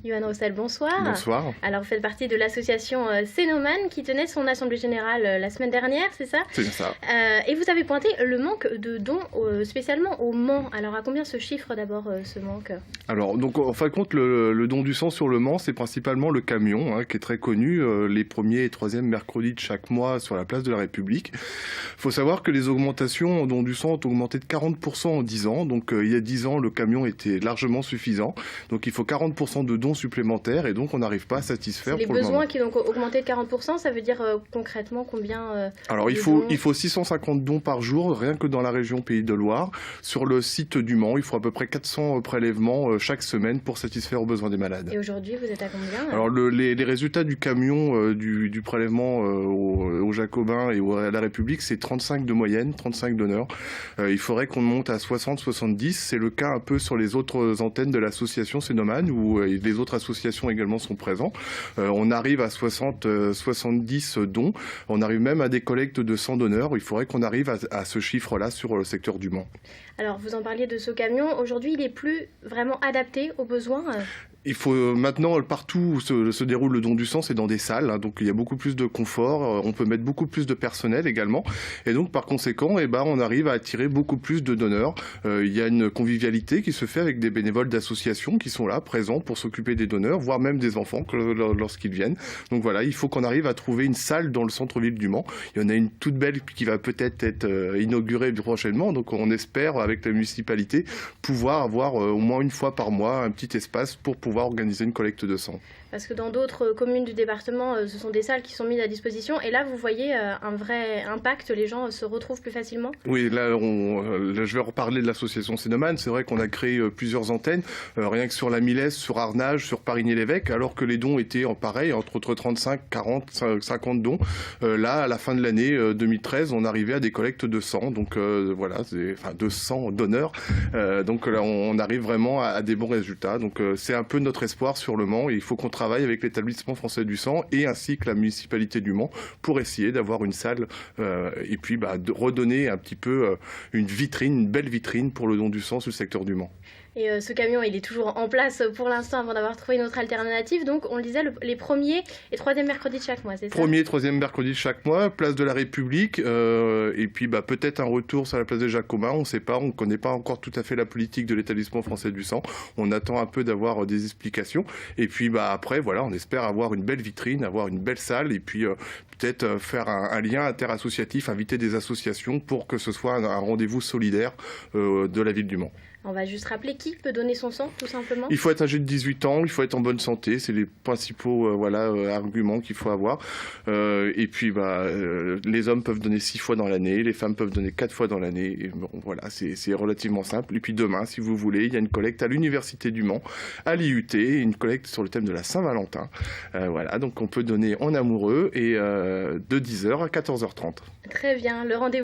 Yoann Roussel, bonsoir. Bonsoir. Alors, vous faites partie de l'association Cénomane qui tenait son assemblée générale la semaine dernière, c'est ça? C'est bien ça. Et vous avez pointé le manque de dons, spécialement au Mans. Alors, à combien se chiffre d'abord ce manque? Alors, donc, en fin de compte, le don du sang sur le Mans, c'est principalement le camion, qui est très connu, les premiers et troisièmes mercredis de chaque mois sur la place de la République. Il faut savoir que les augmentations en don du sang ont augmenté de 40% en 10 ans. Donc, il y a 10 ans, le camion était largement suffisant. Donc, il faut 40% de dons supplémentaires et donc, on n'arrive pas à satisfaire les pour le moment. besoins qui ont augmenté de 40%, ça veut dire concrètement combien Alors, il faut 650 dons par jour, rien que dans la région Pays de Loire. Sur le site du Mans, il faut à peu près 400 prélèvements chaque semaine pour satisfaire aux besoins des malades. Et aujourd'hui, vous êtes à combien? Alors, les résultats du camion du prélèvement aux Jacobins et à la République, c'est 35 de moyenne, 35 donneurs. Il faudrait qu'on monte à 60-70. C'est le cas un peu sur les autres antennes de l'association Cénomane, où les autres associations également sont présents. On arrive à 70 dons. On arrive même à des collectes de 100 donneurs. Il faudrait qu'on arrive à ce chiffre-là sur le secteur du Mans. Alors, vous en parliez de ce camion. Aujourd'hui, il n'est plus vraiment adapté aux besoins. Il faut maintenant, partout où se déroule le don du sang, c'est dans des salles, donc il y a beaucoup plus de confort, on peut mettre beaucoup plus de personnel également, et donc par conséquent, on arrive à attirer beaucoup plus de donneurs. Il y a une convivialité qui se fait avec des bénévoles d'associations qui sont là, présents pour s'occuper des donneurs, voire même des enfants lorsqu'ils viennent. Donc voilà, il faut qu'on arrive à trouver une salle dans le centre-ville du Mans. Il y en a une toute belle qui va peut-être être inaugurée prochainement, donc on espère avec la municipalité pouvoir avoir au moins une fois par mois un petit espace pour pouvoir organiser une collecte de sang. Parce que dans d'autres communes du département, ce sont des salles qui sont mises à disposition. Et là, vous voyez un vrai impact, les gens se retrouvent plus facilement? Oui, là, je vais reparler de l'association Cénomane. C'est vrai qu'on a créé plusieurs antennes, rien que sur la Milesse, sur Arnage, sur Parigny-l'Évêque, alors que les dons étaient pareil, entre 35, 40, 50 dons. Là, à la fin de l'année 2013, on arrivait à des collectes de sang. Donc voilà, de 100 donneurs. Donc là, on arrive vraiment à des bons résultats. Donc c'est un peu notre espoir sur le Mans. Et il faut qu'on travaille avec l'établissement français du sang et ainsi que la municipalité du Mans pour essayer d'avoir une salle et puis de redonner un petit peu une belle vitrine pour le don du sang sur le secteur du Mans. Et ce camion, il est toujours en place pour l'instant avant d'avoir trouvé une autre alternative. Donc, on le disait, les premiers et troisième mercredis de chaque mois, c'est ça? Premier et troisième mercredi de chaque mois, place de la République, et puis peut-être un retour sur la place des Jacobins. On ne sait pas, on ne connaît pas encore tout à fait la politique de l'établissement français du sang. On attend un peu d'avoir des explications. Et puis après, voilà, on espère avoir une belle vitrine, avoir une belle salle, et puis peut-être faire un lien interassociatif, inviter des associations pour que ce soit un rendez-vous solidaire de la ville du Mans. On va juste rappeler qui peut donner son sang, tout simplement. Il faut être âgé de 18 ans, il faut être en bonne santé, c'est les principaux arguments qu'il faut avoir. Et puis les hommes peuvent donner 6 fois dans l'année, les femmes peuvent donner 4 fois dans l'année. Et bon, voilà, c'est relativement simple. Et puis demain, si vous voulez, il y a une collecte à l'Université du Mans, à l'IUT, une collecte sur le thème de la Saint-Valentin. Voilà, donc on peut donner en amoureux et de 10h à 14h30. Très bien, le rendez-vous